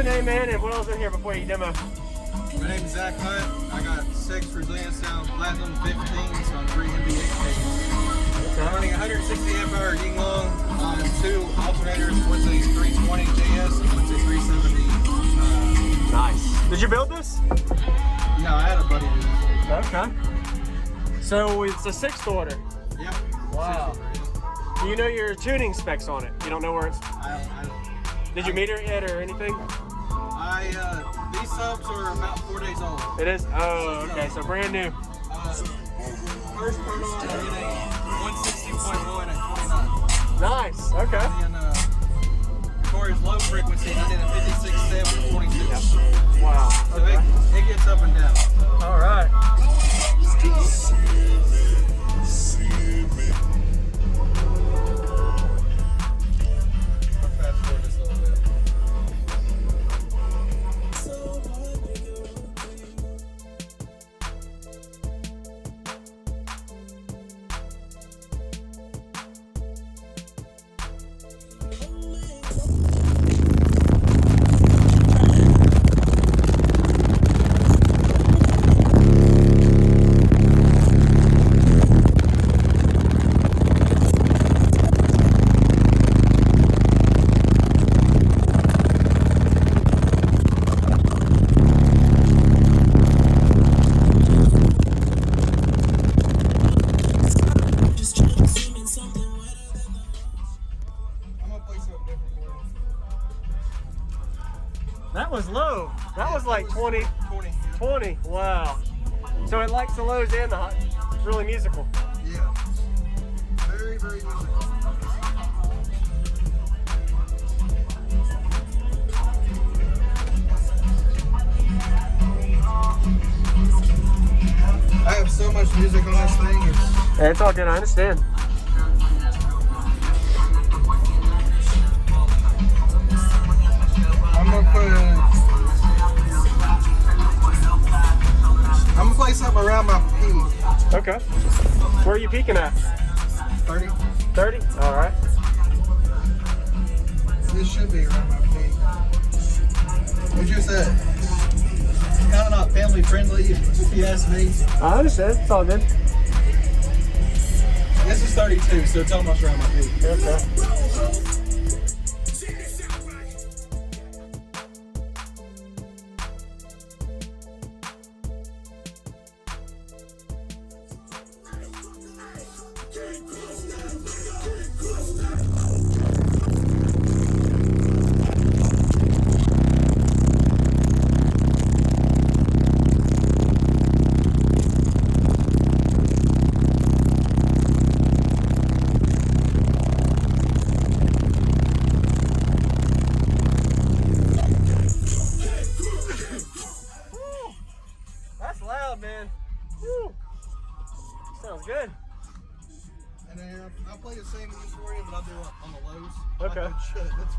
name, man, and what else in here before you demo? My name is Zack. I got 6 Brazilian Sound Platinum 15s on 3 MB8 I'm running 160 amp hour Yinglong on 2 alternators. One's a 320 JS and one's a 370. Nice. Did you build this? No, I had a buddy do this. Okay. So it's a 6th order. Yep. Wow. Do you know your tuning specs on it? You don't know where it's... Did you meter it yet or anything? These subs are about 4 days old. It is? Oh, okay, so brand new. First turn on, I did a 160.1 at 29. Nice, okay. And for his low frequency, I did a 56.7 at 22. Yep. Wow. So it gets up and down. All right. That was low. That was like 20. 20. Wow. So it likes the lows and the high. It's really musical. Yeah. Very, very musical. I have so much music on this thing. It's all good. I understand. I'm gonna play something around my peak. Okay. Where are you peaking at? 30. 30? All right. This should be around my peak. It's just kind of not family friendly, if you ask me. I understand. It's all good. This is 32, so it's almost around my peak. Okay. Man. Woo. Sounds good. And then I'll play the same one for you, but I'll do it on the lows. Okay. Oh, shit, that's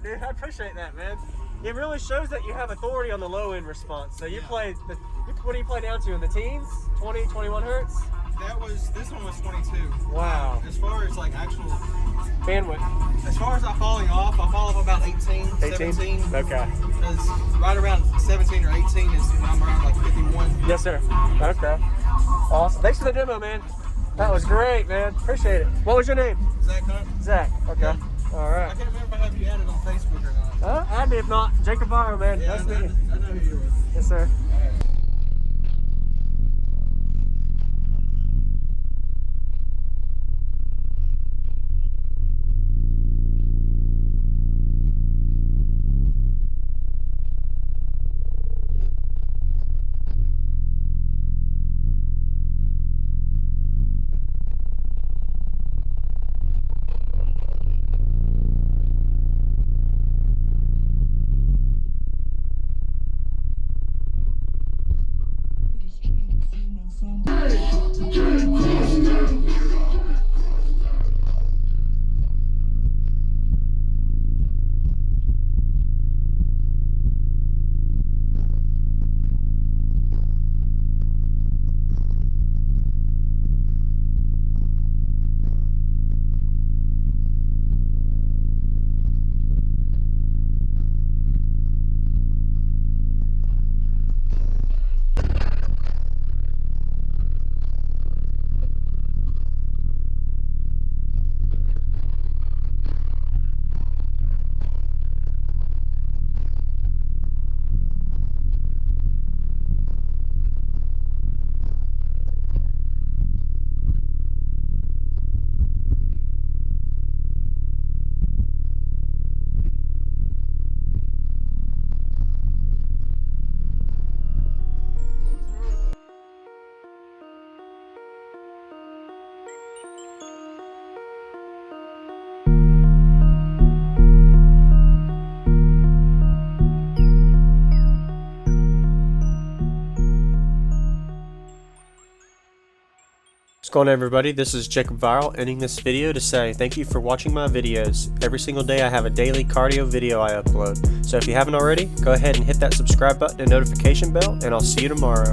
Dude, I appreciate that, man. It really shows that you have authority on the low end response. So you played, what do you play down to in the teens? 20, 21 hertz? This one was 22. Wow. As far as like actual bandwidth. As far as I falling off about 18, 17. Okay. Because right around 17 or 18 is when I'm around like 51. Yes, sir. Okay. Awesome. Thanks for the demo, man. That was great, man. Appreciate it. What was your name? Zack. Zach. Okay. Yeah. All right. I can't remember if I have you added on Facebook or not. I did not. JacobViral, man. Yeah, Nice meeting you. I know who you are. Yes, sir. What's going on, everybody? This is JacobViral, ending this video to say thank you for watching my videos. Every single day I have a daily cardio video I upload. So if you haven't already, go ahead and hit that subscribe button and notification bell, and I'll see you tomorrow.